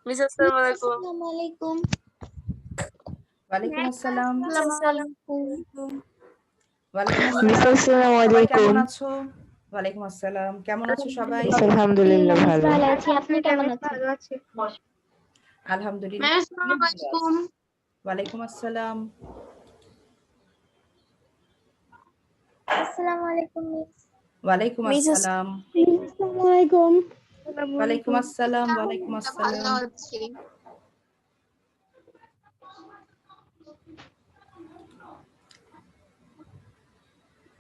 Miss আসসালামু আলাইকুম। আসসালামু আলাইকুম। ওয়ালাইকুম আসসালাম। ওয়ালাইকুম মিস আসসালাম। আসসালামু সবাই আলাইকুম। কেমন আছো? ওয়ালাইকুম আসসালাম। কেমন আছো সবাই? আলহামদুলিল্লাহ ভালো। ভালো আছি। আপনি কেমন আছেন? আলহামদুলিল্লাহ। ম্যাম আসসালামু আলাইকুম। ওয়ালাইকুম আসসালাম। আসসালামু আলাইকুম মিস। ওয়ালাইকুম আসসালাম। আসসালামু আলাইকুম। ওয়ালাইকুম আসসালাম। ওয়ালাইকুম ভালো আসসালাম। আছি।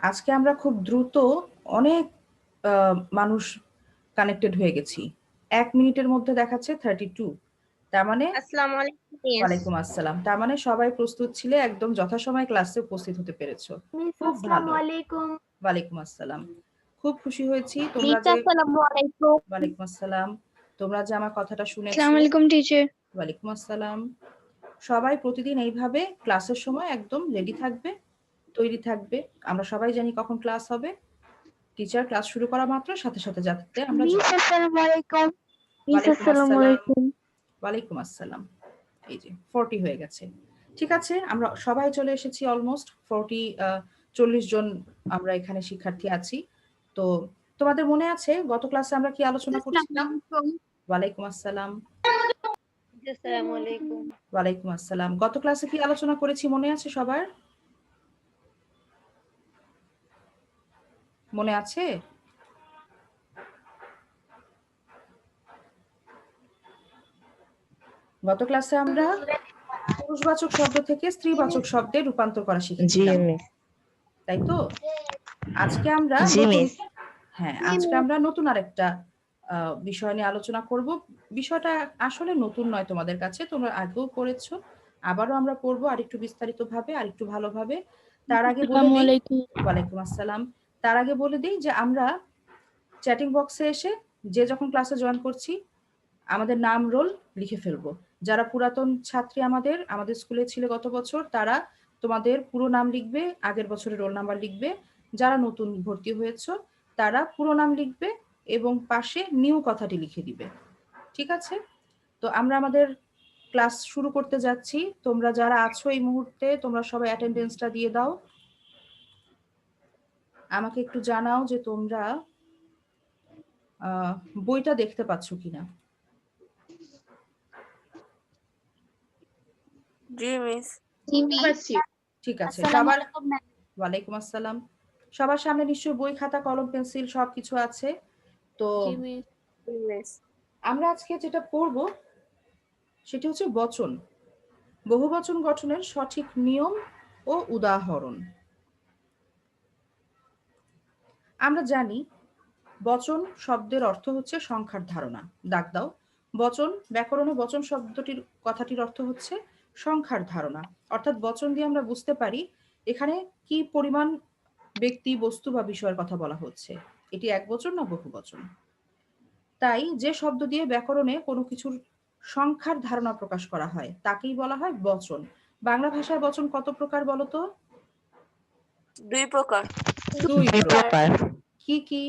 আজকে আমরা খুব দ্রুত অনেক মানুষ কানেক্টেড হয়ে গেছি। 1 মিনিটের মধ্যে দেখাচ্ছে 32। তার মানে আসসালামু আলাইকুম মিস। ওয়ালাইকুম আসসালাম। তার মানে সবাই প্রস্তুত ছিলে, একদম যথাসময়ে ক্লাসে উপস্থিত হতে পেরেছো। মিস খুব আসসালামু ভালো। আলাইকুম। ওয়ালাইকুম আসসালাম। খুব খুশি হয়েছি তোমরা মিস যে আসসালামু আলাইকুম। ওয়ালাইকুম আসসালাম। তোমরা যে আমার কথাটা শুনেছো। আসসালামু আলাইকুম টিচার। ওয়ালাইকুম আসসালাম। সবাই প্রতিদিন এইভাবে ক্লাসের সময় একদম রেডি থাকবে, তৈরি থাকবে। আমরা সবাই জানি কখন ক্লাস হবে। টিচার ক্লাস শুরু করা মাত্র সাথে সাথে যাতে আমরা মিস আসসালামু আলাইকুম। মিস ওয়ালাইকুম আসসালামু আসসালাম। আলাইকুম। ওয়ালাইকুম আসসালাম। এই যে 40 হয়ে গেছে। ঠিক আছে, আমরা সবাই চলে এসেছি অলমোস্ট 40 জন আমরা এখানে শিক্ষার্থী আছি। তো তোমাদের মনে আছে গত ক্লাসে আমরা কি আলোচনা করছিলাম? ওয়ালাইকুম আসসালাম। আসসালামু আলাইকুম। ওয়ালাইকুম আসসালাম। গত ক্লাসে কি আলোচনা করেছি মনে আছে সবার? মনে আছে? গত ক্লাসে আমরা পুরুষবাচক শব্দ থেকে স্ত্রীবাচক শব্দে রূপান্তর করা জি শিখেছিলাম, মিস। তাই তো? আজকে আমরা জি নতুন মিস। আজকে আমরা নতুন আরেকটা বিষয় নিয়ে আলোচনা করব। বিষয়টা আসলে নতুন নয় তোমাদের কাছে, তোমরা আগেও পড়েছো, আবারও আমরা পড়বো আরেকটু বিস্তারিতভাবে, আরেকটু ভালোভাবে। তার আগে বলে আসসালামু দিই আলাইকুম। ওয়ালাইকুম আসসালাম। তার আগে বলে দিই যে আমরা চ্যাটিং বক্সে এসে যে যখন ক্লাসে জয়েন করছি আমাদের নাম রোল লিখে ফেলবো। যারা পুরাতন ছাত্রী আমাদের স্কুলে ছিল গত বছর, তারা তোমাদের পুরো নাম লিখবে, আগের বছরের রোল নাম্বার লিখবে। যারা নতুন ভর্তি হয়েছো তারা পুরো নাম লিখবে এবং পাশে নিউ কথাটি লিখে দিবে। ঠিক আছে? তো আমরা আমাদের ক্লাস শুরু করতে যাচ্ছি। তোমরা যারা আছো এই মুহূর্তে তোমরা সবাই অ্যাটেন্ডেন্সটা দিয়ে দাও। আমাকে একটু জানাও যে তোমরা বইটা দেখতে পাচ্ছ কিনা। জি মিস। ঠিক আছে, আসসালামু সবার আলাইকুম ম্যাম। ওয়ালাইকুম আসসালাম। সবার সামনে নিশ্চয়ই বই, খাতা, কলম, পেন্সিল সবকিছু আছে। তো মিস। আমরা আজকে যেটা পড়ব সেটি হচ্ছে বচন, বহুবচন গঠনের সঠিক নিয়ম ও উদাহরণ। আমরা জানি বচন শব্দের অর্থ হচ্ছে সংখ্যার ধারণা। দাগ দাও। বচন, ব্যাকরণে বচন শব্দটির কথাটির অর্থ হচ্ছে সংখ্যার ধারণা। অর্থাৎ বচন দিয়ে আমরা বুঝতে পারি এখানে কি পরিমাণ ব্যক্তি, বস্তু বা বিষয়ের কথা বলা হচ্ছে। এটি একবচন না বহুবচন। তাই যে শব্দ দিয়ে ব্যাকরণে কোনো কিছুর সংখ্যার ধারণা প্রকাশ করা হয় তাকেই বলা হয় বচন। বাংলা ভাষায় বচন কত প্রকার বলো তো? 2 প্রকার। 2 দুই প্রকার। প্রকার। কি কি?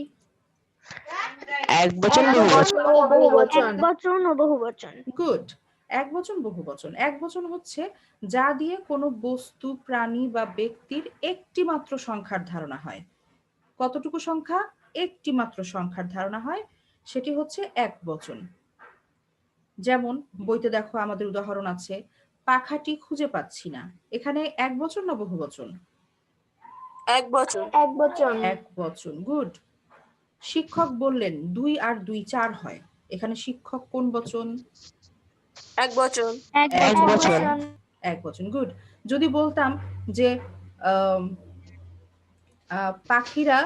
এক বচন এক বহুবচন। বচন ও বহুবচন। এক বচন ও বহুবচন। গুড। এক বচন, বহু বচন। এক বচন হচ্ছে যা দিয়ে কোনো বস্তু, প্রাণী বা ব্যক্তির একটি মাত্র সংখ্যার ধারণা হয়। কতটুকু সংখ্যা? একটি মাত্র সংখ্যার ধারণা হয়, সেটি হচ্ছে এক বচন। যেমন বইতে দেখো আমাদের উদাহরণ আছে, পাখাটি খুঁজে পাচ্ছি না। এখানে এক বচন না বহু বচন? এক বছর। এক বচন। এক বচন। গুড। শিক্ষক বললেন 2 আর 2 4 হয়। এখানে শিক্ষক কোন বচন? এক বছর। এক এক বচন। বচন। এক বচন। গুড। যদি বলতাম যে আম, পাখিরা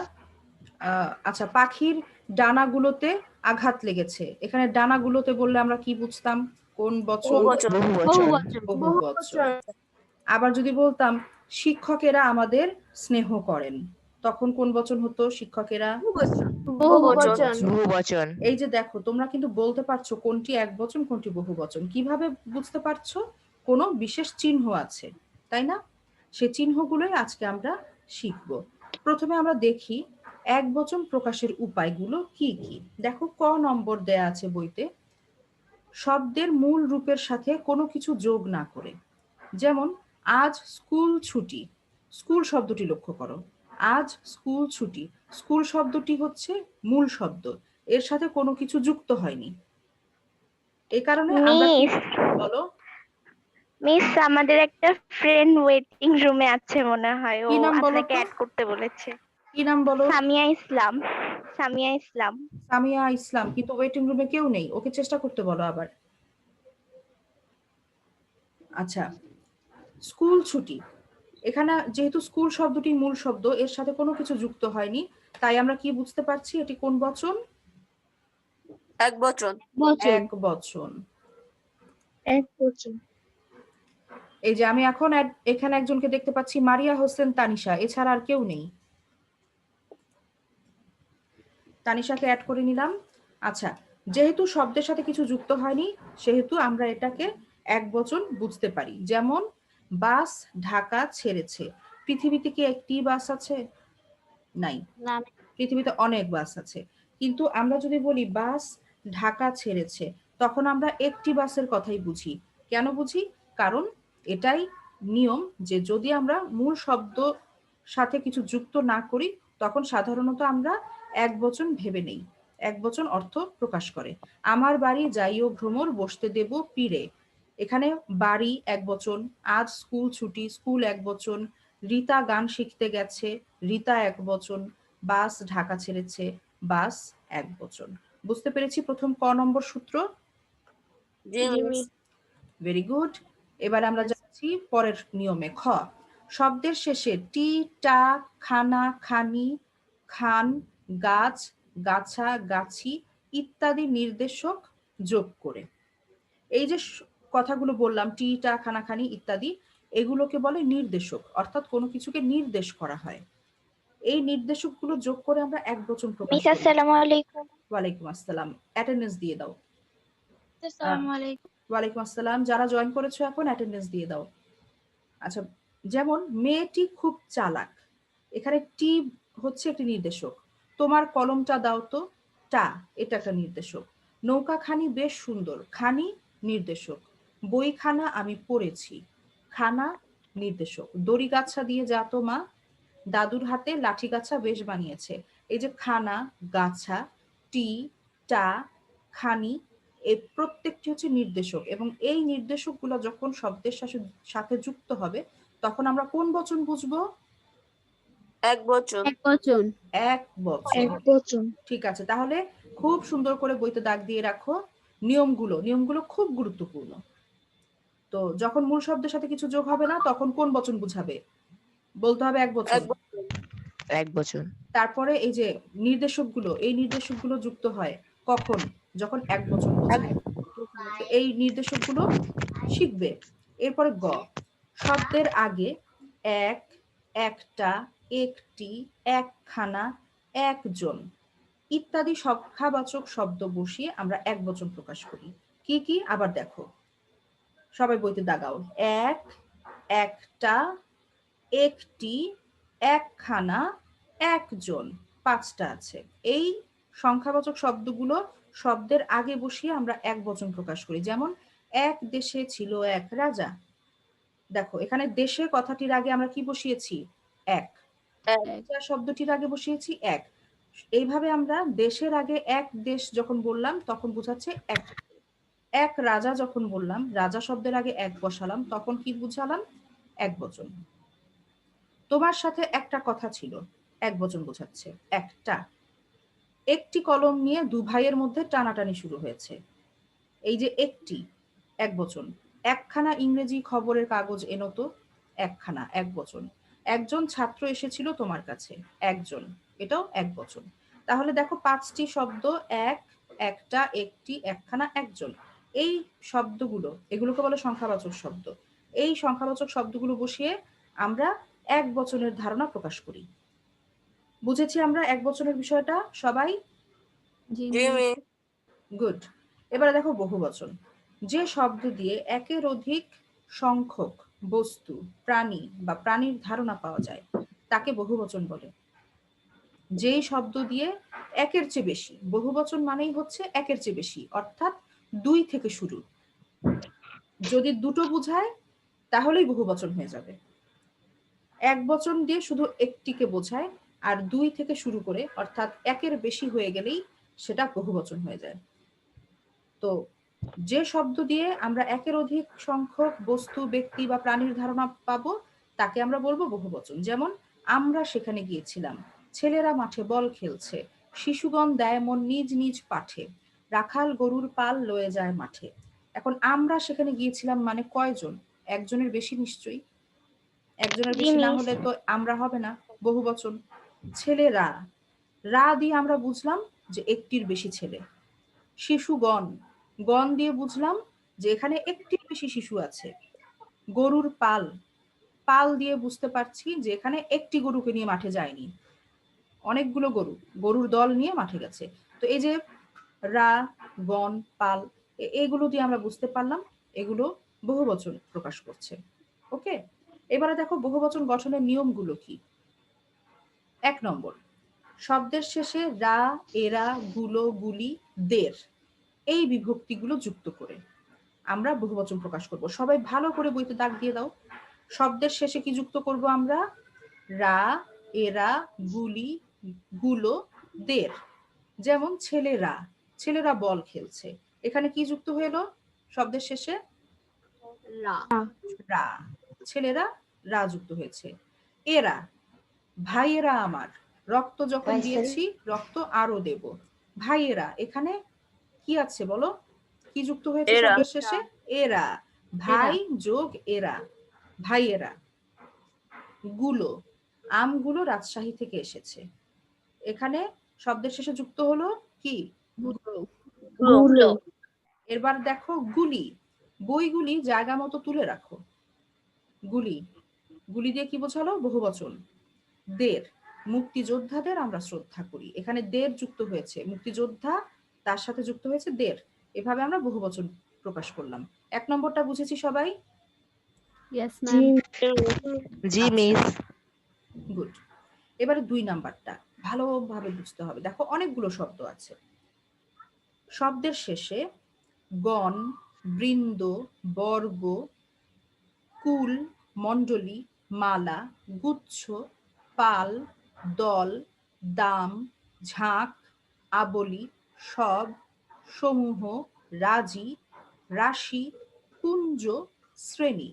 আচ্ছা, পাখির ডানাগুলোতে আঘাত লেগেছে, এখানে ডানাগুলোতে বললে আমরা কি বুঝতাম? কোন বচন? বহুবচন। বহুবচন। বহু বচন। আবার যদি বলতাম শিক্ষকেরা আমাদের স্নেহ করেন, তখন কোন বচন হতো? শিক্ষকেরা বহুবচন। বহুবচন। এই যে দেখো তোমরা কিন্তু বলতে পারছো কোনটি এক বচন কোনটি বহু বচন। কিভাবে বুঝতে পারছো? কোনো বিশেষ চিহ্ন আছে, তাই না? সেই চিহ্নগুলোই আজকে আমরা শিখব। প্রথমে আমরা দেখি এক বচন প্রকাশের উপায়গুলো কি কি। দেখো ক নম্বর দেয়া আছে বইতে। শব্দের মূল রূপের সাথে কোনো কিছু যোগ না করে। যেমন আজ স্কুল ছুটি, স্কুল শব্দটি লক্ষ্য করো, আজ স্কুল ছুটি, স্কুল শব্দটি হচ্ছে মূল শব্দ, এর সাথে কোনো কিছু যুক্ত হয়নি। এই কারণে আমরা কি মিস বলো, মিস আমাদের একটা ফ্রেন্ড ওয়েটিং রুমে আছে মনে হয়, ও কি নাম বলো আপনাকে তো? অ্যাড করতে বলেছে। কি নাম বলো? সামিয়া ইসলাম। সামিয়া ইসলাম। সামিয়া ইসলাম, কিন্তু ওয়েটিং রুমে কেউ নেই, ওকে চেষ্টা করতে বলো আবার। আচ্ছা, স্কুল ছুটি, এখানে যেহেতু স্কুল শব্দটি মূল শব্দ, এর সাথে কোনো কিছু যুক্ত হয়নি, তাই আমরা কি বুঝতে পারছি এটি কোন বচন? এক বচন। এক বচন। এক বচন। এই যে আমি এখন এখানে একজনকে দেখতে পাচ্ছি, মারিয়া হোসেন তানিশা, এছাড়া আর কেউ নেই। তানিশাকে অ্যাড করে নিলাম। আচ্ছা, যেহেতু শব্দের সাথে কিছু যুক্ত হয়নি, সেহেতু আমরা এটাকে এক বচন বুঝতে পারি। যেমন বাস ঢাকা ছেড়েছে, পৃথিবীতে কি একটি বাস আছে? নাই, পৃথিবীতে অনেক বাস আছে। কিন্তু আমরা যদি বলি বাস ঢাকা ছেড়েছে, তখন আমরা একটি বাসের কথাই বুঝি। কেন বুঝি? কারণ এটাই নিয়ম যে যদি আমরা মূল শব্দ সাথে কিছু যুক্ত না করি, তখন সাধারণত আমরা এক বচন ভেবে নেই, এক বচন অর্থ প্রকাশ করে। আমার বাড়ি যাইও ভ্রমর, বসতে দেব পীরে, এখানে বাড়ি এক বচন, আজ স্কুল ছুটি, স্কুল এক বচন, রীতা গান শিখতে গেছে, রীতা এক বচন, বাস ঢাকা ছেড়েছে, বাস এক বচন। বুঝতে পেরেছি প্রথম ক নম্বর সূত্র? জি মিস। Very good. এবার আমরা যাচ্ছি পরের নিয়মে। খ, শব্দের শেষে টি, টা, খানা, খানি, খান, গাছ, গাছা, গাছি ইত্যাদি নির্দেশক যোগ করে। এই যে কথাগুলো বললাম, টি, টা, খানা, খানি ইত্যাদি, এগুলোকে বলে নির্দেশক, অর্থাৎ কোনো কিছুকে নির্দেশ করা হয়। এই নির্দেশকগুলো যোগ করে আমরা এক বচন প্রকাশ মিস করি। আসসালামু আলাইকুম। ওয়ালাইকুম আসসালাম, অ্যাটেন্ডেন্স দিয়ে দাও। আসসালামু আলাইকুম। ওয়ালাইকুম আসসালাম, যারা জয়েন করেছো এখন অ্যাটেন্ডেন্স দিয়ে দাও। আচ্ছা, যেমন মেয়েটি খুব চালাক, এখানে টি হচ্ছে একটি নির্দেশক। তোমার কলমটা দাও তো, টা, এটা একটা নির্দেশক। নৌকাখানি বেশ সুন্দর, খানি নির্দেশক। বইখানা আমি পড়েছি, খানা নির্দেশক। দড়ি গাছা দিয়ে যা তো মা, দাদুর হাতে লাঠি গাছা বেশ বানিয়েছে। এই যে খানা, গাছা, টি, টা, খানি, এই প্রত্যেকটি হচ্ছে নির্দেশক, এবং এই নির্দেশকগুলো যখন শব্দের সাথে যুক্ত হবে, তখন আমরা কোন বচন বুঝবো? এক বচন। এক বচন। এক বচন। ঠিক আছে, তাহলে খুব সুন্দর করে বইতে দাগ দিয়ে রাখো নিয়মগুলো খুব গুরুত্বপূর্ণ। তো যখন মূল শব্দের সাথে কিছু যোগ হবে না, তখন কোন বচন বুঝাবে? বলতে হবে এক বচন। এক বচন। তারপরে এই যে এই নির্দেশকগুলো যুক্ত হয় কখন? যখন এক বচন বোঝায়। তো এই নির্দেশকগুলো শিখবে। এরপরে গ, শব্দের আগে এক, একটা, একটি, একখানা, একজন ইত্যাদি সংখ্যাবাচক শব্দ বসিয়ে আমরা এক বচন প্রকাশ করি। কি কি আবার দেখো, সবাই বইতে দাগাও। এক, একটা, একটি, একখানা, একজন, পাঁচটা আছে। এই সংখ্যাবাচক শব্দগুলো শব্দের আগে বসিয়ে আমরা এক বচন প্রকাশ করি। যেমন এক দেশে ছিল এক রাজা। দেখো এখানে দেশে কথাটির আগে আমরা কি বসিয়েছি? এক। রাজা শব্দটির আগে বসিয়েছি এক। এইভাবে আমরা দেশের আগে এক দেশ যখন বললাম, তখন বোঝাচ্ছে এক। এক রাজা যখন বললাম, রাজা শব্দের আগে এক বসালাম, তখন কি বুঝালাম? এক বচন। তোমার সাথে একটা কথা ছিল, এক বচন বোঝাচ্ছে, একটা। একটি কলম নিয়ে দু ভাইয়ের মধ্যে টানাটানি শুরু হয়েছে। এই যে একটি, এক বচন। একখানা ইংরেজি খবরের কাগজ এনো তো, একখানা, এক বচন। একজন ছাত্র এসেছিল তোমার কাছে, একজন, এটাও এক বচন। তাহলে দেখো পাঁচটি শব্দ, এক, একটা, একটি, একখানা, একজন। এই শব্দগুলো, এগুলোকে বলে সংখ্যাবাচক শব্দ। এই সংখ্যাবাচক শব্দগুলো বসিয়ে আমরা এক বচনের ধারণা প্রকাশ করি। বুঝেছি আমরা এক বচনের বিষয়টা সবাই? জি মিস। গুড। এবারে দেখো বহুবচন। যে শব্দ দিয়ে একের অধিক সংখ্যক বস্তু, প্রাণী বা প্রাণীর ধারণা পাওয়া যায়, তাকে বহুবচন বলে। যেই শব্দ দিয়ে একের চেয়ে বেশি, বহুবচন মানেই হচ্ছে একের চেয়ে বেশি, অর্থাৎ 2 থেকে শুরু। যদি দুটো বোঝায় তাহলেই বহুবচন হয়ে যাবে। এক বচন দিয়ে শুধু একটিকে বোঝায়, আর 2 থেকে শুরু করে অর্থাৎ একের বেশি হয়ে গেলেই সেটা বহুবচন হয়ে যায়। তো যে শব্দ দিয়ে আমরা একের অধিক সংখ্যক বস্তু, ব্যক্তি বা প্রাণীর ধারণা পাবো তাকে আমরা বলবো বহুবচন। যেমন আমরা সেখানে গিয়েছিলাম, ছেলেরা মাঠে বল খেলছে, শিশুগণ দেয় মন নিজ নিজ পাঠে, রাখাল গরুর পাল লয়ে যায় মাঠে। এখন আমরা সেখানে গিয়েছিলাম মানে কয়জন? একজনের বেশি নিশ্চয়ই। একজনের বেশি না হলে তো আমরা হবে না, বহুবচন। ছেলেরা, রা দিয়ে আমরা বুঝলাম যে একটির বেশি ছেলে। শিশুগণ, গণ দিয়ে বুঝলাম যে এখানে একটির বেশি শিশু আছে। গরুর পাল, পাল দিয়ে বুঝতে পারছি যে এখানে একটি গরুকে নিয়ে মাঠে যায়নি, অনেকগুলো গরু, গরুর দল নিয়ে মাঠে গেছে। তো এই যে রা, গণ, পাল, এগুলো দিয়ে আমরা বুঝতে পারলাম এগুলো বহুবচন প্রকাশ করছে। ওকে, এবারে দেখো বহুবচন গঠনের নিয়মগুলো কি। 1 নম্বর, শব্দের শেষে রা, এরা, গুলো, গুলি, দের এই বিভক্তিগুলো যুক্ত করে আমরা বহুবচন প্রকাশ করব। সবাই ভালো করে বইতে দাগ দিয়ে দাও। শব্দের শেষে কি যুক্ত করব আমরা? রা, এরা, গুলি, গুলো, দের। যেমন ছেলেরা, ছেলেরা বল খেলছে, এখানে কি যুক্ত হলো শব্দের শেষে? রা, ছেলেরা রা যুক্ত হয়েছে। এরা, ভাইয়েরা আমার, রক্ত যখন দিয়েছি রক্ত আরো দেব। ভাইয়েরা, এখানে কি আছে বলো? কি যুক্ত হয়েছে এরা। শব্দের শেষে? এরা, ভাই যোগ এরা, ভাইয়েরা। গুলো, আমগুলো রাজশাহী থেকে এসেছে, এখানে শব্দের শেষে যুক্ত হলো কি? গুলো। এবার দেখো গুলি, বইগুলি জায়গা মতো তুলে রাখো। গুলি, গুলি দিয়ে কি বোঝালো? বহুবচন। দের, মুক্তিযোদ্ধাদের আমরা শ্রদ্ধা করি, এখানে দের যুক্ত হয়েছে, মুক্তিযোদ্ধা তার সাথে যুক্ত হয়েছে দের। এভাবে আমরা বহুবচন প্রকাশ করলাম। 1 নম্বরটা বুঝেছি সবাই? Yes, ma'am. জি আচ্ছা। মিস। গুড। এবারে 2 নাম্বারটা ভালোভাবে বুঝতে হবে। দেখো অনেকগুলো শব্দ আছে, শব্দের শেষে গণ, বৃন্দ, বর্গ, কুল, মণ্ডলী, মালা, গুচ্ছ, পাল, দল, দাম, ঝাঁক, আবলি, সব, সমূহ, রাজি, রাশি, কুঞ্জ, শ্রেণী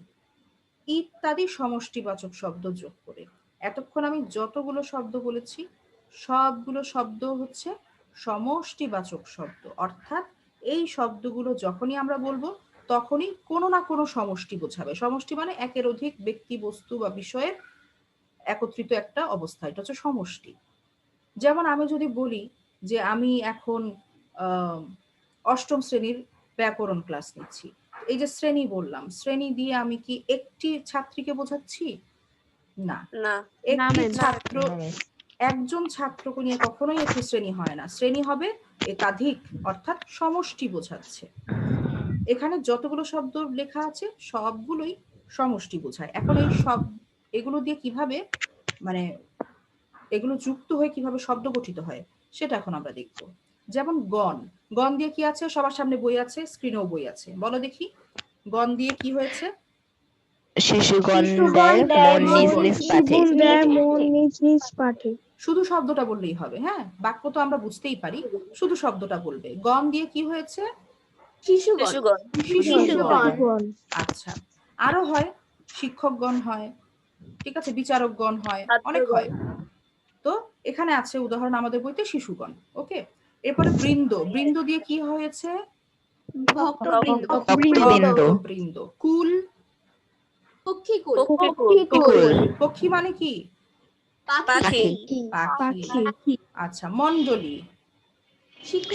ইত্যাদি সমষ্টিবাচক শব্দ যোগ করে। এতক্ষণ আমি যতগুলো শব্দ বলেছি সবগুলো শব্দ হচ্ছে সমষ্টিবাচক শব্দ, অর্থাৎ এই শব্দগুলো যখনই আমরা বলবো তখনই কোনো না কোনো সমষ্টি বোঝাবে। সমষ্টি মানে একের অধিক ব্যক্তি, বস্তু বা বিষয়ের একত্রিত একটা অবস্থা, এটা হচ্ছে সমষ্টি। যেমন আমি যদি বলি যে আমি এখন 8ম শ্রেণীর ব্যাকরণ ক্লাস নিচ্ছি, এই যে শ্রেণী বললাম, শ্রেণী দিয়ে আমি কি একটি ছাত্রীকে বোঝাচ্ছি? না, না। একটি ma'am. ছাত্র, একজন ছাত্রকে নিয়ে কখনোই একটি শ্রেণী হয় না, শ্রেণী হবে একাধিক, অর্থাৎ সমষ্টি বোঝাচ্ছে। এখানে যতগুলো শব্দ লেখা আছে সবগুলোই সমষ্টি বোঝায়। এখন এই সব এগুলো দিয়ে কিভাবে মানে এগুলো যুক্ত হয়ে কিভাবে শব্দ গঠিত হয় সেটা এখন আমরা দেখব। যেমন গণ, গণ দিয়ে কি আছে? সবার সামনে বই আছে, স্ক্রিনেও বই আছে, বলো দেখি গণ দিয়ে কি হয়েছে? শিশুগণ দেয় মন নিজ নিজ পাঠে। শুধু শব্দটা বললেই হবে, হ্যাঁ, বাক্য তো আমরা বুঝতেই পারি, শুধু শব্দটা বলবে। গণ দিয়ে কি হয়েছে? শিশুগণ। শিশুগণ। আচ্ছা, আরো হয়, শিক্ষকগণ হয়, ঠিক আছে, বিচারকগণ হয়, অনেক হয়। তো এখানে আছে উদাহরণ আমাদের বইতে শিশুগণ। ওকে, এরপরে বৃন্দ, বৃন্দ দিয়ে কি হয়েছে? বৃন্দ। কুল, পক্ষী মানে কি? পাখি। পাখি। আচ্ছা, মণ্ডলী,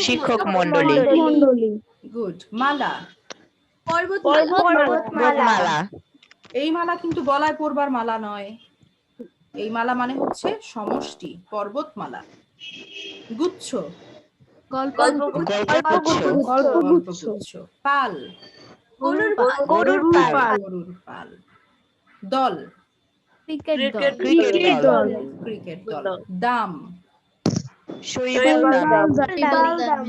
শিক্ষক মণ্ডলী। গুড। মালা, পর্বতমালা। এই মালা কিন্তু গলায় পরবার মালা নয়, এই মালা মানে হচ্ছে সমষ্টি, পর্বতমালা। গুচ্ছ, গল্পগুচ্ছ। পাল, গরুর পাল। দল, ক্রিকেট দল। দাম, শৈবাল দাম।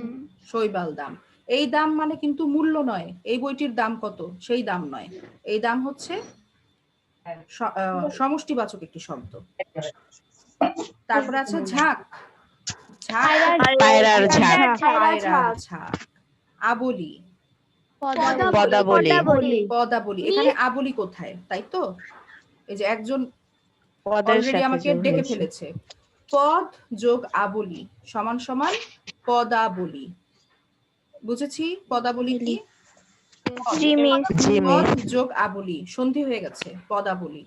শৈবাল দাম। এই দাম মানে কিন্তু মূল্য নয়, এই বইটির দাম কত সেই দাম নয়, এই দাম হচ্ছে সমষ্টিবাচক একটি শব্দ। তারপরে আছে ঝাঁক, ঝাঁক পায়রার ঝাঁক, পায়রার ঝাঁক। আবলি, পদাবলী, পদাবলী। এখানে আবলি কোথায়, তাই তো? এই যে একজন পদের অলরেডি সাথে আমাকে যোগ ডেকে হয়েছে। ফেলেছে। পদ যোগ আবলি সমান সমান পদাবলী। বুঝেছি পদাবলী কি? জি মিস। জি পদ মিস। যোগ আবলি, সন্ধি হয়ে গেছে, পদাবলী।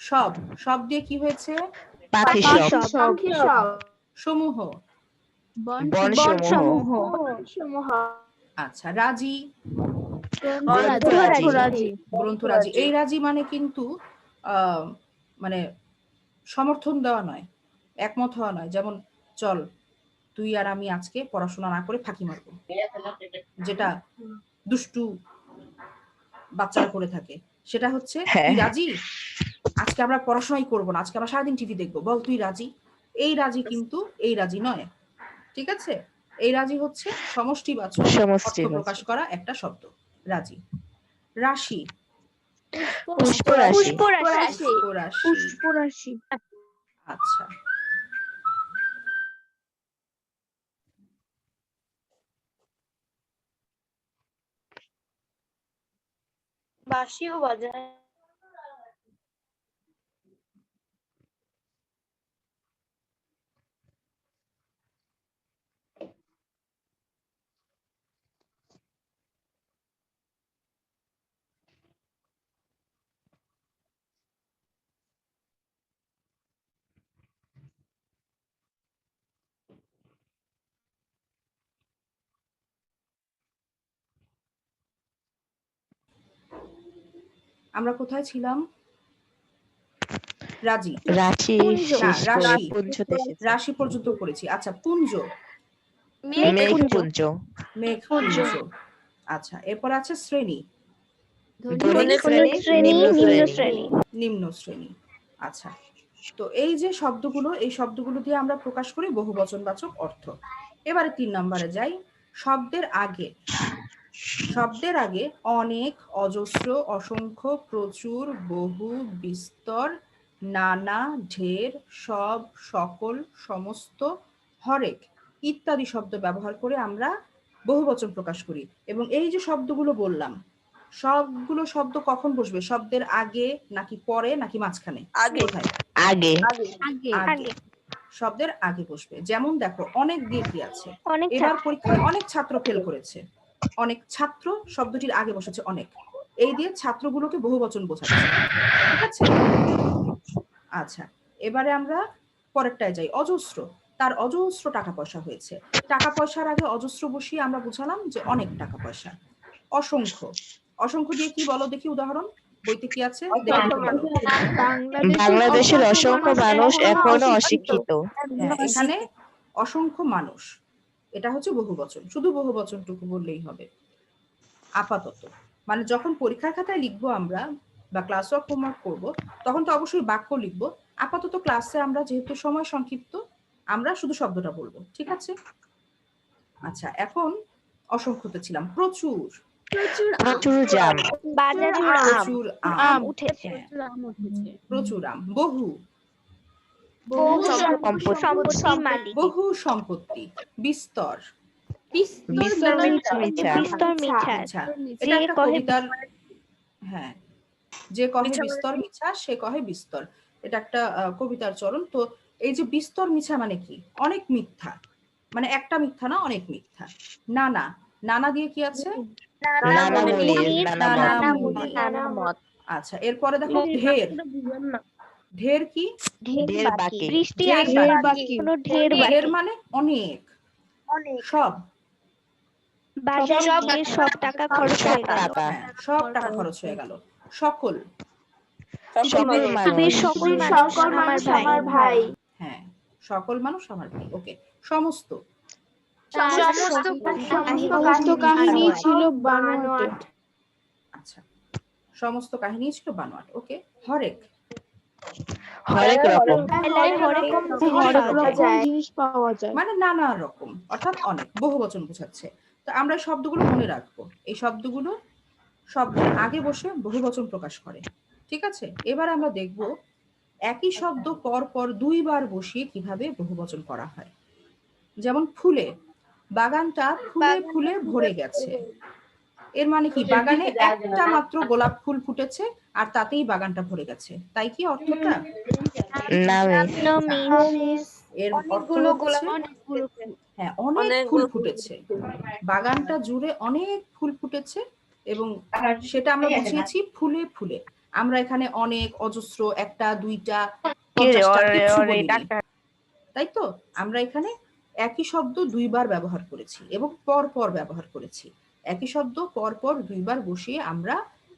সব, সব দিয়ে কি হয়েছে? পাখি সব, সমূহ, বনসমূহ, আচ্ছা। রাজি, গ্রন্থরাজি, গ্রন্থরাজি। এই রাজি মানে কিন্তু আহ মানে সমর্থন দেওয়া নয়, একমত হওয়া নয়। যেমন চল তুই আর আমি আজকে পড়াশোনা না করে ফাঁকি মারবো, যেটা দুষ্টু বাচ্চারা করে থাকে। সেটা হচ্ছে হ্যাঁ। তুই রাজি, আজকে আমরা পড়াশোনাই করবো না, আজকে আমরা সারাদিন টিভি দেখবো, বল তুই রাজি। এই রাজি কিন্তু এই রাজি নয়, ঠিক আছে? এই রাজি হচ্ছে সমষ্টিবাচক অর্থ প্রকাশ করা একটা শব্দ, রাজি। রাশি, পুষ্পরাশি, পুষ্পরাশি। আচ্ছা, বাঁশিও বাজায়। আমরা কোথায় ছিলাম? রাজি, রাশি না শেষ করে রাশি, পুঞ্জতে এসেছে। রাশি পর্যন্ত করেছি। আচ্ছা, পুঞ্জ, মেঘপুঞ্জ, মেঘপুঞ্জ। আচ্ছা, এরপর আছে শ্রেণী, দৈনিক শ্রেণী, নিম্ন নিম্ন শ্রেণী, শ্রেণী। নিম্ন শ্রেণী। আচ্ছা, তো এই যে শব্দগুলো, এই শব্দগুলো দিয়ে আমরা প্রকাশ করি বহুবচনবাচক অর্থ। এবারে 3 নম্বরে যাই। শব্দের আগে, শব্দের আগে অনেক, অজস্র, অসংখ্য, প্রচুর, বহু, বিস্তর, নানা, ঢের, সব, সকল, সমস্ত, হরেক ইত্যাদি শব্দ ব্যবহার করে আমরা বহুবচন প্রকাশ করি। এবং এই যে শব্দগুলো বললাম, সবগুলো শব্দ কখন বসবে? শব্দের আগে নাকি পরে নাকি মাঝখানে? কোথায়? আগে, আগে, শব্দের আগে বসবে। যেমন দেখো, অনেক দিয়ে কি আছে? অনেক এবার পরীক্ষায় অনেক ছাত্র ফেল করেছে, অনেক ছাত্র শব্দটির আগে বসেছে অনেক, এই দিয়ে ছাত্রগুলোকে বহুবচন বোঝাচ্ছে, ঠিক আছে? আচ্ছা, এবারে আমরা পরেরটায় যাই। অজস্র, তার অজস্র টাকা পয়সা হয়েছে। টাকা পয়সার আগে অজস্র বসিয়ে আমরা বুঝালাম যে অনেক টাকা পয়সা। অসংখ্য, অসংখ্য দিয়ে কি বলো দেখি উদাহরণ, বইতে কি আছে দেখে বলো। বাংলাদেশের অসংখ্য মানুষ এখনো অশিক্ষিত। হ্যাঁ, এখানে অসংখ্য মানুষ, এটা হচ্ছে বহুবচন, শুধু বহুবচনটুকু বললেই হবে। আপাতত, মানে যখন পরীক্ষার খাতায় লিখবো আমরা বা ক্লাস ওয়ার্ক হোমওয়ার্ক করবো, তখন তো অবশ্যই বাক্য লিখবো। আপাতত ক্লাসে আমরা যেহেতু সময় সংক্ষিপ্ত, আমরা শুধু শব্দটা বলবো, ঠিক আছে? আচ্ছা, এখন অসংখ্যতে ছিলাম। প্রচুর, প্রচুর জাম, বাজারে প্রচুর আম উঠেছে। প্রচুর আম। বহু, বহু সম্পত্তি, সম্পত্তির মালিক। বহু সম্পত্তি। বিস্তর, বিস্তর মিথ্যা, বিস্তর মিঠা। আচ্ছা, যে এটা একটা কহে কবিতার, হ্যাঁ, যে কহে বিস্তর মিছা সে কহে বিস্তর, এটা একটা কবিতার চরণ। তো এই যে বিস্তর মিছা মানে কি? অনেক মিথ্যা, মানে একটা মিথ্যা না, অনেক মিথ্যা। নানা, নানা দিয়ে কি আছে? নানা মনির, নানা মত, নানা মত। আচ্ছা, এরপরে দেখো ঢের, ঢের কি? ঢের বাকি, বৃষ্টি ঢের আসে বাকি। কোনো ঢের ঢের বাকি। মানে অনেক, সব, বাজারে গিয়ে সব টাকা খরচ সব হয়ে গেল। টাকা, হ্যাঁ, সব টাকা খরচ হয়ে গেল। সকল, সকল পৃথিবীর মানুষ, সকল মানুষ আমার ভাই। হ্যাঁ, সকল মানুষ আমার ভাই। ওকে, সমস্ত, সমস্ত কাহিনী ছিল বানোয়াট। আচ্ছা, সমস্ত কাহিনী ছিল বানোয়াট। ওকে, হরেক, হরেক রকম, মেলায় হরেক হরেক রকম জিনিস পাওয়া যায়। মানে নানা রকম, অর্থাৎ অনেক, বহুবচন বোঝাচ্ছে। তো আমরা এই শব্দগুলো মনে রাখবো। এই শব্দগুলো শব্দের আগে বসে বহুবচন প্রকাশ করে। ঠিক আছে? এবার আমরা দেখব একই শব্দ পর পর ২ বার বসিয়ে কিভাবে বহুবচন করা হয়। যেমন ফুলে, বাগানটা ফুলে ফুলে ভরে গেছে। এর মানে কি? বাগানে একটা মাত্র গোলাপ ফুল ফুটেছে আর তাতেই বাগানটা ভরে গেছে। তাই কি অর্থটা? না মিস। No, না। miss. এর অর্থ হচ্ছে হ্যাঁ, অনেক ফুল ফুটেছে। বাগানটা জুড়ে অনেক ফুল ফুটেছে এবং সেটা আমরা বুঝিয়েছি ফুলে ফুলে। আমরা এখানে অনেক, অজস্র, একটা, দুইটা, ৫০টা কিচ্ছু বলিনি। তাই তো? আমরা এখানে একই শব্দ ২ বার ব্যবহার করেছি এবং পর পর ব্যবহার করেছি। একই শব্দ পর পর ২ বার বসিয়ে আমরা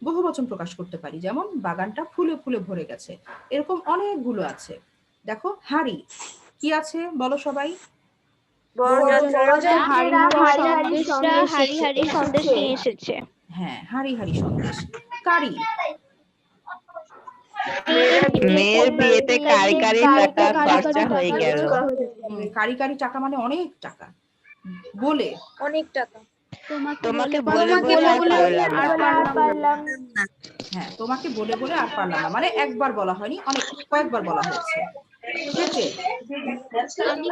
বহুবচন প্রকাশ করতে পারি। যেমন বাগানটা ফুলে ফুলে ভরে গেছে। এরকম অনেকগুলো আছে। দেখো হাঁড়ি। কি আছে বলো সবাই? বড়দের হাড়ি হাড়ি সন্দেশ নিয়ে এসেছে। হ্যাঁ, হাঁড়ি হাঁড়ি সন্দেশ। কারি। মেয়ের বিয়েতে কারি কারি টাকা খরচা হয়ে গেল। কারি কারি টাকা মানে অনেক টাকা। বলে। অনেক টাকা। তোমাকে বলে বলে আর পারলাম না। হ্যাঁ, তোমাকে বলে বলে আর পারলাম না। মানে একবার বলা হয়নি, অনেক কয়েকবার বলা হয়েছে। খেটে।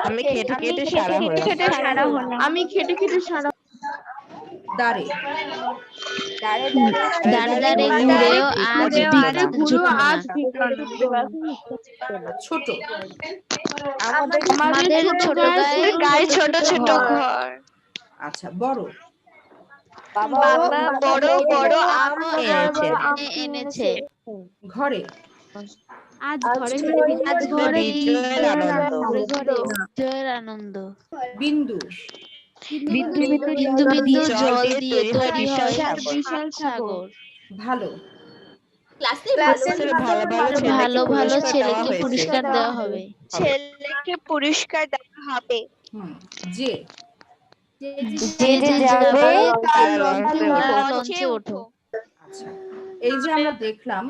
আমি খেটে খেটে সারা হলাম। আমি খেটে খেটে সারা দাঁড়ে। দাঁড়ে দাঁড়ে ঘুরেও আজ ছোট। আমাদের ছোট গায়ে ছোট ছোট ঘর। আচ্ছা, বড়। বাবা বড় বড় আম এনেছে। ঘরে। আজ ঘরে বিজয়ের আনন্দ। বিজয়ের আনন্দ। বিন্দু। বিন্দু বিন্দু জল দিয়ে তৈরি হয় বিশাল সাগর। ভালো। ক্লাসে ভালো ভালো ছেলেকে পুরস্কার দেওয়া হবে। ছেলেকে পুরস্কার দেওয়া হবে। যে। যে যাবে তার লঞ্চে ওঠো। আচ্ছা, এই যে আমরা দেখলাম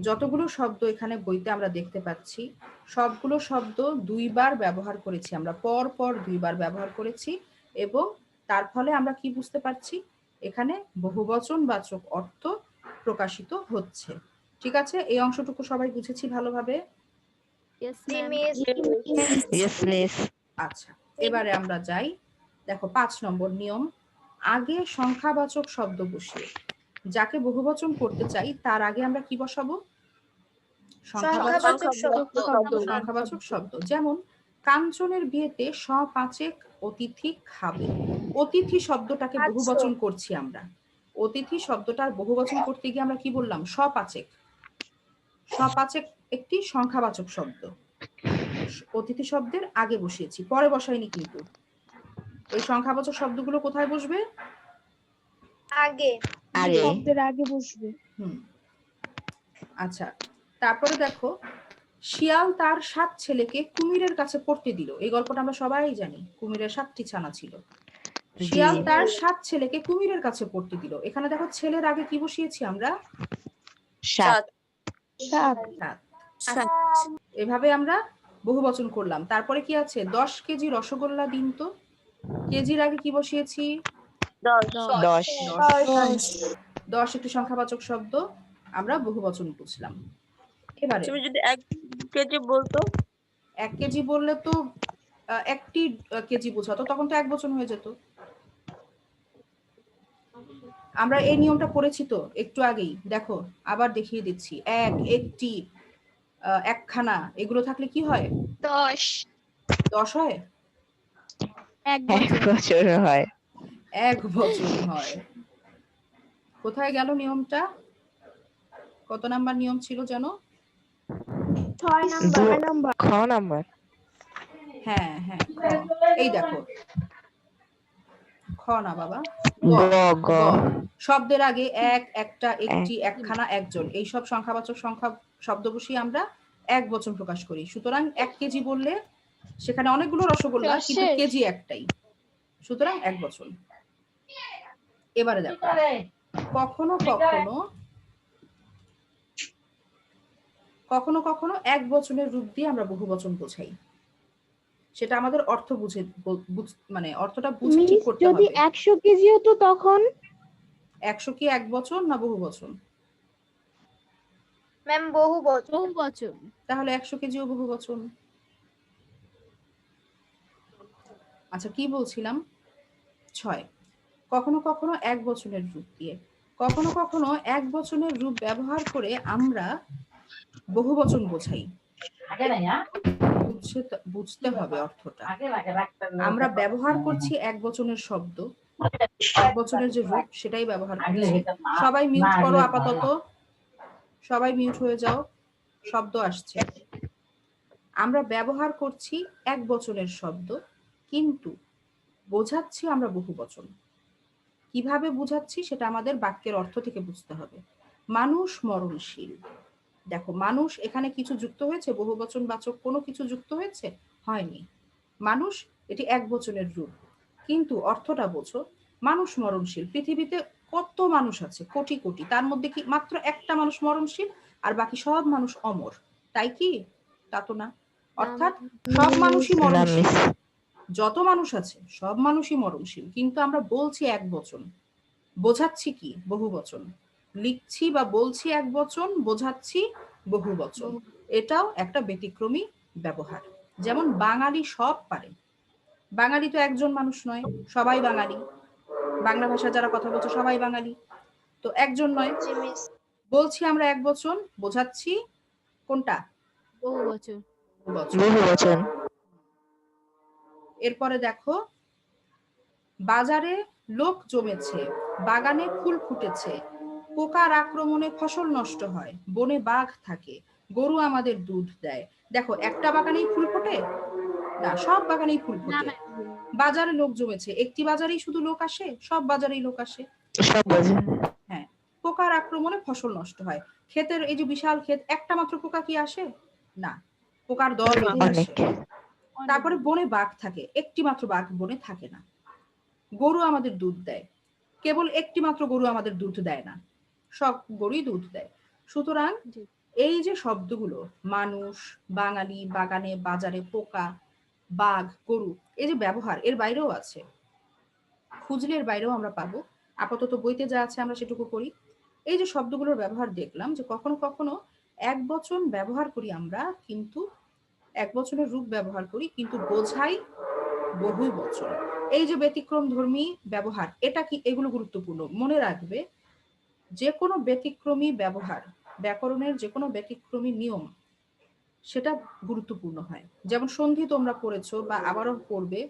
যতগুলো শব্দ এখানে বইতে আমরা দেখতে পাচ্ছি, সবগুলো শব্দ ২ বার ব্যবহার করেছি আমরা, পর পর ২ বার ব্যবহার করেছি এবং তার ফলে আমরা কি বুঝতে পারছি? এখানে বহুবচনবাচক অর্থ প্রকাশিত হচ্ছে। ঠিক আছে? এই অংশটুকু সবাই বুঝেছি ভালোভাবে? Yes, ma'am. Yes, miss. আচ্ছা, এবারে আমরা যাই। দেখো ৫ নম্বর নিয়ম, আগে সংখ্যাবাচক শব্দ বসিয়ে যাকে বহুবচন করতে চাই তার আগে আমরা কি বসাবো? সংখ্যাবাচক শব্দ। যেমন কাঞ্চনের বিয়েতে স৫ অতিথি খাবে। অতিথি শব্দটাকে বহুবচন করছি আমরা। অতিথি শব্দটার বহুবচন করতে গিয়ে আমরা কি বললাম? স৫। স৫ একটি সংখ্যাবাচক শব্দ। অতিথি শব্দের আগে বসিয়েছি, পরে বসাইনি কিন্তু। এই সংখ্যাবাচক শব্দগুলো কোথায় বসবে? আগে শব্দের আগে বসবে। আচ্ছা, তারপরে দেখো শিয়াল তার ৭ ছেলেকে কুমিরের কাছে পড়তে দিল। এই গল্পটা আমরা সবাই জানি। কুমিরের ৭টি ছানা ছিল। শিয়াল তার ৭ ছেলেকে কুমিরের কাছে পড়তে দিল। এখানে দেখো ছেলের আগে কি বসিয়েছি আমরা? ৭। এভাবে আমরা বহুবচন করলাম। তারপরে কি আছে? ১০ কেজি রসগোল্লা দিন তো। কেজির আগে কি বসিয়েছি? ১০। ১০ একটি সংখ্যাবাচক শব্দ, আমরা বহুবচন বুঝলাম। এবারে তুমি যদি ১ কেজি বলতো? ১ কেজি বললে তো একটি কেজি বোঝাতো, তখন তো এক বচন হয়ে যেত। আমরা এই নিয়মটা পড়েছি তো একটু আগেই। দেখো আবার দেখিয়ে দিচ্ছি। এক, একটি, একখানা, এগুলো থাকলে কি হয়? ১০ ১০ হয়? এক বছর হয়। এক বচন হয়। কোথায় গেল নিয়মটা? কত নাম্বার নিয়ম ছিল যেন? ৬ নাম্বার। খ নাম্বার। হ্যাঁ, এই দেখো। খ না বাবা, গ। শব্দের আগে এক, একটা, একটি, একখানা, একজন, এই সব সংখ্যাবাচক শব্দ বসিয়ে আমরা এক বচন প্রকাশ করি। সুতরাং ১ কেজি বললে সেখানে অনেকগুলো রসগোল্লা, কিন্তু কেজি একটাই, সুতরাং এক বচন। এবারে দেখো, কখনো কখনো এক বচনের রূপ দিয়ে আমরা বহুবচন বোঝাই। সেটা আমাদের অর্থ মানে অর্থটা বুঝে ঠিক মিস করতে যদি হবে। 100 কেজি হতো তখন 100 কি এক বচন না বহু বচন? ম্যাম বহু বচন। বহু বচন। তাহলে 100 কেজিও বহু বচন। আচ্ছা, কি বলছিলাম? 6, কখনো কখনো এক বচনের রূপ দিয়ে, কখনো কখনো এক বচনের রূপ ব্যবহার করে আমরা বহু বচন বোঝাই। বুঝতে হবে অর্থটা। আমরা ব্যবহার করছি এক বচনের শব্দ, এক বচনের যে রূপ সেটাই ব্যবহার করছি। সবাই মিউট করো আপাতত, সবাই মিউট হয়ে যাও, শব্দ আসছে। আমরা ব্যবহার করছি এক বচনের শব্দ, কিন্তু বোঝাচ্ছি আমরা বহু বচন। কিভাবে বোঝাচ্ছি সেটা আমাদের বাক্যের অর্থ থেকে বুঝতে হবে। মানুষ মরণশীল, দেখো মানুষ এখানে কিছু যুক্ত হয়েছে, বহু বচন বাচক কোনো কিছু যুক্ত হয়েছে? হয়নি। মানুষ এটি এক বচনের রূপ, কিন্তু অর্থটা বোঝো। মানুষ মরণশীল, পৃথিবীতে কত মানুষ আছে, কোটি কোটি, তার মধ্যে কি মাত্র একটা মানুষ মরণশীল আর বাকি সব মানুষ অমর? তাই কি? তা তো না। অর্থাৎ সব মানুষই মরণশীল, যত মানুষ আছে সব মানুষই মরণশীল, কিন্তু আমরা বলছি এক বচন, বোঝাচ্ছি কি? বহু বচন। লিখছি বা বলছি এক বচন, বোঝাচ্ছি বহু বচন। এটাও একটা ব্যতিক্রমী ব্যবহার। যেমন বাঙালি সব পারে, বাঙালি তো একজন মানুষ নয়, সবাই বাঙালি। বাংলা ভাষা যারা কথা বলছে সবাই বাঙালি, তো একজন নয়। জি মিস। বলছি আমরা এক বচন, বোঝাচ্ছি কোনটা? বহু বচন। বহু বচন। এরপরে দেখো, বাজারে লোক জমেছে, বাগানে ফুল ফুটেছে, পোকার আক্রমণে ফসল নষ্ট হয়, বনে বাঘ থাকে, গরু আমাদের দুধ দেয়। দেখো, একটা বাগানেই ফুল ফোটে না, সব বাগানেই ফুল না ফোটে। ম্যাম। বাজারে লোক জমেছে, একটি বাজারেই শুধু লোক আসে? সব বাজারেই লোক আসে। সব বচন। হ্যাঁ, পোকার আক্রমণে ফসল নষ্ট হয়। ক্ষেতের এই যে বিশাল ক্ষেত, একটা মাত্র পোকা কি আসে? না, পোকার দল বেঁধে অনেক। আসে। তারপরে বনে বাঘ থাকে, একটি মাত্র বাঘ বনে থাকে না। গরু আমাদের দুধ দেয়, কেবল একটি মাত্র গরু আমাদের দুধ দেয় না, সব গরুই দুধ দেয়। সুতরাং জি। এই যে শব্দগুলো, মানুষ, বাঙালি, বাগানে, বাজারে, পোকা, বাঘ, গরু, এই যে ব্যবহার, এর বাইরেও আছে, খুঁজলে এর বাইরেও আমরা পাবো। আপাতত বইতে যা আছে আমরা সেটুকু করি। এই যে শব্দগুলোর ব্যবহার দেখলাম, যে কখনো কখনো এক বচন ব্যবহার করি আমরা, কিন্তু এক বচনের রূপ ব্যবহার করি, কিন্তু বোঝাই বহু বচন। এই যে ব্যতিক্রম ধর্মী ব্যবহার, এটা কি? এগুলো গুরুত্বপূর্ণ, মনে রাখবে। যে কোনো ব্যতিক্রমী ব্যবহার, ব্যাকরণের যে কোনো ব্যতিক্রমী নিয়ম, সেটা গুরুত্বপূর্ণ হয়। যেমন সন্ধি তোমরা পড়েছো বা আবারও পড়বে,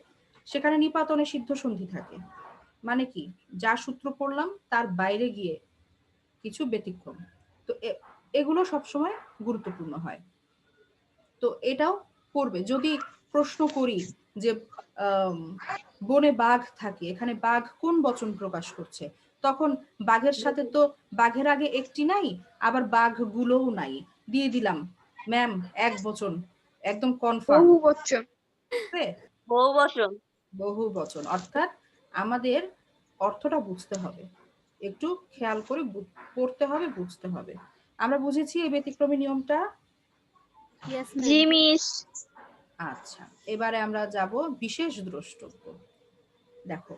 সেখানে নিপাতনে সিদ্ধ সন্ধি থাকে। মানে কি? যা সূত্র পড়লাম তার বাইরে গিয়ে কিছু ব্যতিক্রম, তো এগুলো সবসময় গুরুত্বপূর্ণ হয়। তো এটাও পড়বে। যদি প্রশ্ন করি যে বনে বাঘ থাকে, এখানে বাঘ কোন বচন প্রকাশ করছে, তখন বাঘের সাথে তো বাঘের আগে একটি নাই, আবার বাঘ গুলোও নাই, দিয়ে দিলাম ম্যাম এক বচন, একদম কনফার্ম। বহু বচন। বহু বচন। বহু বচন, অর্থাৎ আমাদের অর্থটা বুঝতে হবে, একটু খেয়াল করে পড়তে হবে, বুঝতে হবে। আমরা বুঝেছি এই ব্যতিক্রমী নিয়মটা? ইয়েস জি ম্যাম। মিস। আচ্ছা, এবারে আমরা যাব বিশেষ দ্রষ্টব্য। দেখো,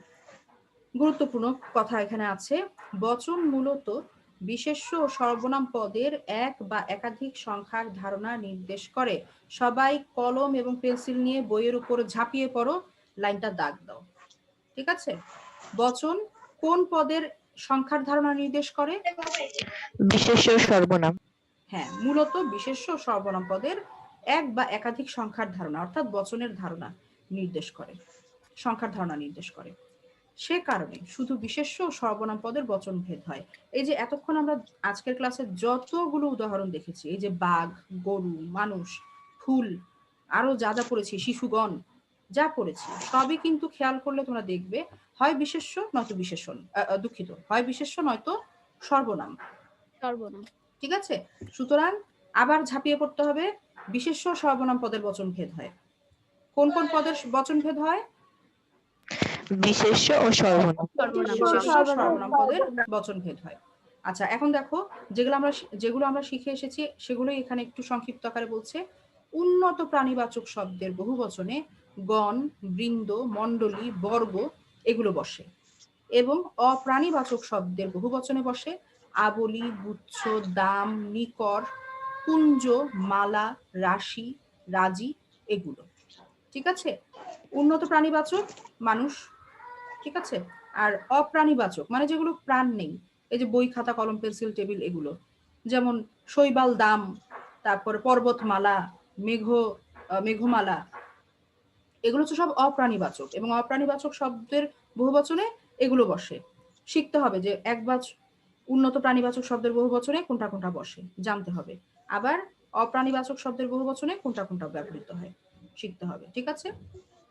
গুরুত্বপূর্ণ কথা এখানে আছে। বচন মূলত বিশেষ্য ও সর্বনাম পদের এক বা একাধিক সংখ্যার ধারণা নির্দেশ করে। সবাই কলম এবং পেন্সিল নিয়ে বইয়ের উপর ঝাঁপিয়ে পড়ো, লাইনটা দাগ দাও। ঠিক আছে? বচন কোন পদের সংখ্যার ধারণা নির্দেশ করে? বিশেষ্য সর্বনাম। হ্যাঁ, মূলত বিশেষ্য ও সর্বনাম পদের এক বা একাধিক সংখ্যার ধারণা, অর্থাৎ বচনের ধারণা নির্দেশ করে, সংখ্যার ধারণা নির্দেশ করে। সে কারণে শুধু বিশেষ্য ও সর্বনাম পদের বচন ভেদ হয়। এই যে এতক্ষণ আমরা আজকের ক্লাসে যতগুলো উদাহরণ দেখেছি, এই যে বাঘ, গরু, মানুষ, ফুল, আরো যা যা পড়েছি, শিশুগণ, যা পড়েছি সবই কিন্তু খেয়াল করলে তোমরা দেখবে হয় বিশেষ্য নয়তো বিশেষণ, দুঃখিত, হয় বিশেষ্য নয়তো সর্বনাম। সর্বনাম। ঠিক আছে? সুতরাং আবার ঝাঁপিয়ে পড়তে হবে, বিশেষ্য ও সর্বনাম পদের বচন ভেদ হয়। কোন কোন পদের বচন ভেদ হয়? বিশেষ্য ও সর্বনাম। বিশেষ্য ও সর্বনাম পদের বচন ভেদ হয়। আচ্ছা, এখন দেখো, যেগুলো আমরা শিখে এসেছি সেগুলোই এখানে একটু সংক্ষিপ্ত আকারে বলছে। উন্নত প্রাণীবাচক শব্দের বহুবচনে গণ, বৃন্দ, মণ্ডলী, বর্গ এগুলো বসে। এবং অপ্রাণীবাচক শব্দের বহুবচনে বসে আবলি, গুচ্ছ, দাম, নিকর, কুঞ্জ, মালা, রাশি, রাজি এগুলো। ঠিক আছে? উন্নত প্রাণীবাচক মানুষ, ঠিক আছে? আর অপ্রাণীবাচক মানে যেগুলো প্রাণ নেই, এই যে বই, খাতা, কলম, পেন্সিল, টেবিল এগুলো, যেমন শৈবাল, দাম, তারপরে পর্বতমালা, মেঘমালা, এগুলো হচ্ছে সব অপ্রাণীবাচক। এবং অপ্রাণীবাচক শব্দের বহুবচনে এগুলো বসে। শিখতে হবে যে উন্নত প্রাণীবাচক শব্দের বহুবচনে কোনটা কোনটা বসে জানতে হবে। আবার অপ্রাণীবাচক শব্দের বহুবচনে কোনটা কোনটা ব্যবহৃত হয় শিখতে হবে। ঠিক আছে?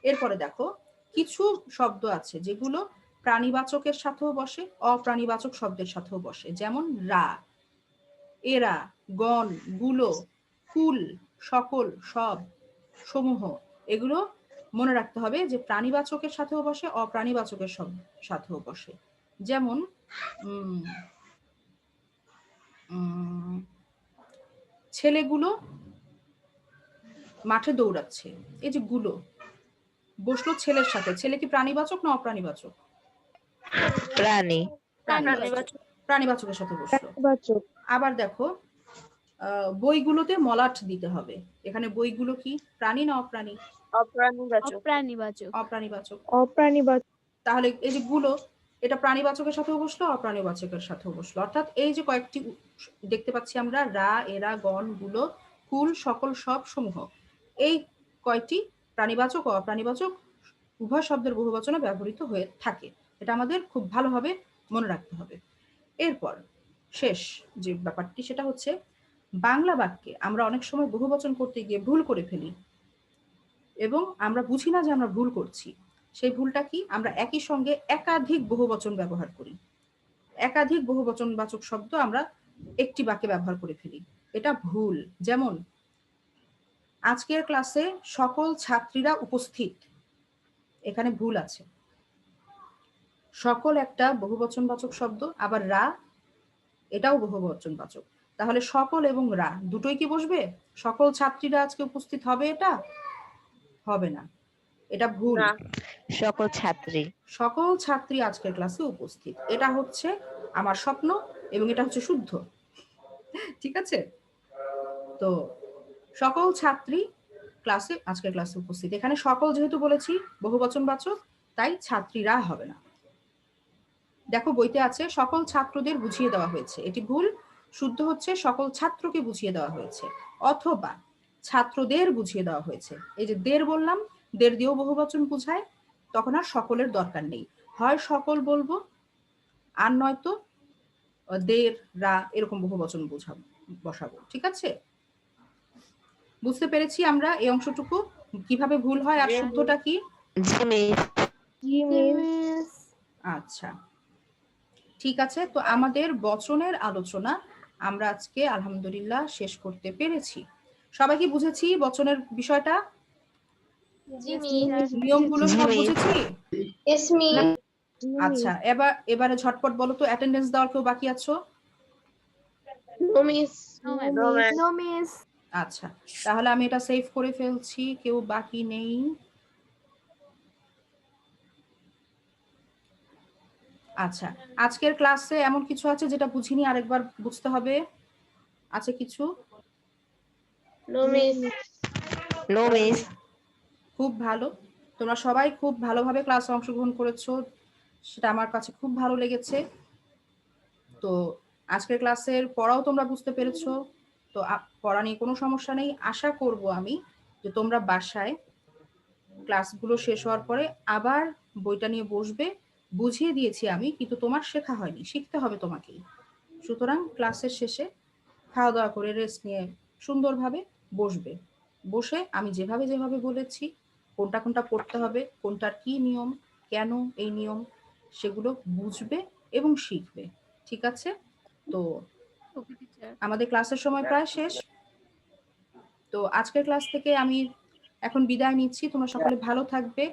এরপরে দেখো, কিছু শব্দ আছে যেগুলো প্রাণীবাচকের সাথেও বসে, অপ্রাণীবাচক শব্দের সাথেও বসে। যেমন রা, এরা, গণ, গুলো, কুল, সকল, সব, সমূহ এগুলো মনে রাখতে হবে যে প্রাণীবাচকের সাথেও বসে, অপ্রাণীবাচকের সাথেও বসে। যেমন ছেলেগুলো মাঠে দৌড়াচ্ছে, এই যে গুলো বসলো ছেলের সাথে, ছেলে কি প্রাণীবাচক না অপ্রাণীবাচক? প্রাণী। প্রাণীবাচকের সাথে বসলো। আবার দেখো, বইগুলোতে মলাট দিতে হবে। এখানে বইগুলো কি প্রাণী না অপ্রাণী? অপ্রাণীবাচক। তাহলে এই যে গুলো, এটা প্রাণীবাচকের সাথেও বসলো, অপ্রাণীবাচকের সাথেও বসলো। অর্থাৎ এই যে কয়েকটি দেখতে পাচ্ছি আমরা, রা, এরা, গণ, গুলো, কুল, সকল, সব, সমূহ, এই কয়টি প্রাণীবাচক ও অপ্রাণীবাচক উভয় শব্দের বহুবচনে ব্যবহৃত হয়ে থাকে। এটা আমাদের খুব ভালোভাবে মনে রাখতে হবে। এরপর শেষ যে ব্যাপারটি সেটা হচ্ছে, বাংলা বাক্যে আমরা অনেক সময় বহুবচন করতে গিয়ে ভুল করে ফেলি এবং আমরা বুঝি না যে আমরা ভুল করছি। সেই ভুলটা কি? আমরা একই সঙ্গে একাধিক বহুবচন ব্যবহার করি। একাধিক বহুবচনবাচক শব্দ আমরা একটি বাক্যে ব্যবহার করে ফেলি, এটা ভুল। যেমন আজকের ক্লাসে সকল ছাত্রীরা উপস্থিত, এখানে ভুল আছে। সকল একটা বহুবচনবাচক শব্দ, আবার রা এটাও বহুবচনবাচক। তাহলে সকল এবং রা দুটোই কি বসবে? সকল ছাত্রীরা আজকে উপস্থিত হবে, এটা হবে না, এটা ভুল। সকল ছাত্রী। সকল ছাত্রী আজকের ক্লাসে উপস্থিত, এটা হচ্ছে আমার স্বপ্ন এবং এটা হচ্ছে শুদ্ধ। ঠিক আছে? তো সকল ছাত্রী আজকের ক্লাসে উপস্থিত, এখানে সকল যেহেতু বলেছি বহুবচনবাচক, তাই ছাত্রীরা হবে না। দেখো বইতে আছে সকল ছাত্রদের বুঝিয়ে দেওয়া হয়েছে, এটি ভুল। শুদ্ধ হচ্ছে সকল ছাত্রকে বুঝিয়ে দেওয়া হয়েছে, অথবা ছাত্রদের বুঝিয়ে দেওয়া হয়েছে। এই যে দের বললাম, দের দিয়েও বহুবচন বুঝায়, তখন আর সকলের দরকার নেই, হয় সকল বলবো আর নয়তো দের, রা এরকম বহুবচন বসাবো। ঠিক আছে? বুঝতে পেরেছি আমরা এই অংশটুকু কিভাবে ভুল হয় আর শুদ্ধটা কি? আচ্ছা, ঠিক আছে। তো আমাদের বচনের আলোচনা আমরা আজকে আলহামদুলিল্লাহ শেষ করতে পেরেছি। সবাই কি বুঝেছি বচনের বিষয়টা? নিয়মগুলো সব বুঝেছি? আচ্ছা, এবারে ঝটপট বলো তো, অ্যাটেন্ডেন্স দেওয়ার কেউ বাকি আছো? আচ্ছা, তাহলে আমি এটা সেভ করে ফেলছি, কেউ বাকি নেই। আচ্ছা, আজকের ক্লাসে এমন কিছু আছে যেটা বুঝিনি, আরেকবার বুঝতে হবে। আছে কিছু? খুব ভালো, তোমরা সবাই খুব ভালোভাবে ক্লাসে অংশগ্রহণ করেছো, সেটা আমার কাছে খুব ভালো লেগেছে। তো আজকের ক্লাসের পড়াও তোমরা বুঝতে পেরেছো, তো পড়া নিয়ে কোনো সমস্যা নেই। আশা করব আমি যে তোমরা বাসায় ক্লাসগুলো শেষ হওয়ার পরে আবার বইটা নিয়ে বসবে। বুঝিয়ে দিয়েছি আমি, কিন্তু তোমার শেখা হয়নি, শিখতে হবে তোমাকেই। সুতরাং ক্লাসের শেষে খাওয়া দাওয়া করে রেস্ট নিয়ে সুন্দরভাবে বসবে। বসে আমি যেভাবে যেভাবে বলেছি, কোনটা কোনটা পড়তে হবে, কোনটার কি নিয়ম, কেন এই নিয়ম, সেগুলো বুঝবে এবং শিখবে। ঠিক আছে? তো আমাদের ক্লাসের সময় প্রায় শেষ। তো আজকের ক্লাস থেকে আমি এখন বিদায় নিচ্ছি। তোমরা সকলে ভালো থাকবে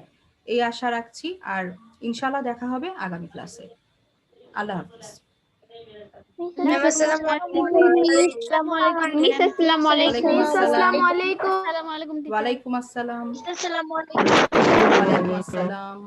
এই আশা রাখছি, আর ইনশাআল্লাহ দেখা হবে আগামী ক্লাসে। আল্লাহ হাফেজ। আসসালামু ওয়ালাইকুম আসসালাম। আসসালামু আলাইকুম teacher। ওয়ালাইকুম আসসালাম। আলাইকুম। ওয়ালাইকুম আসসালাম।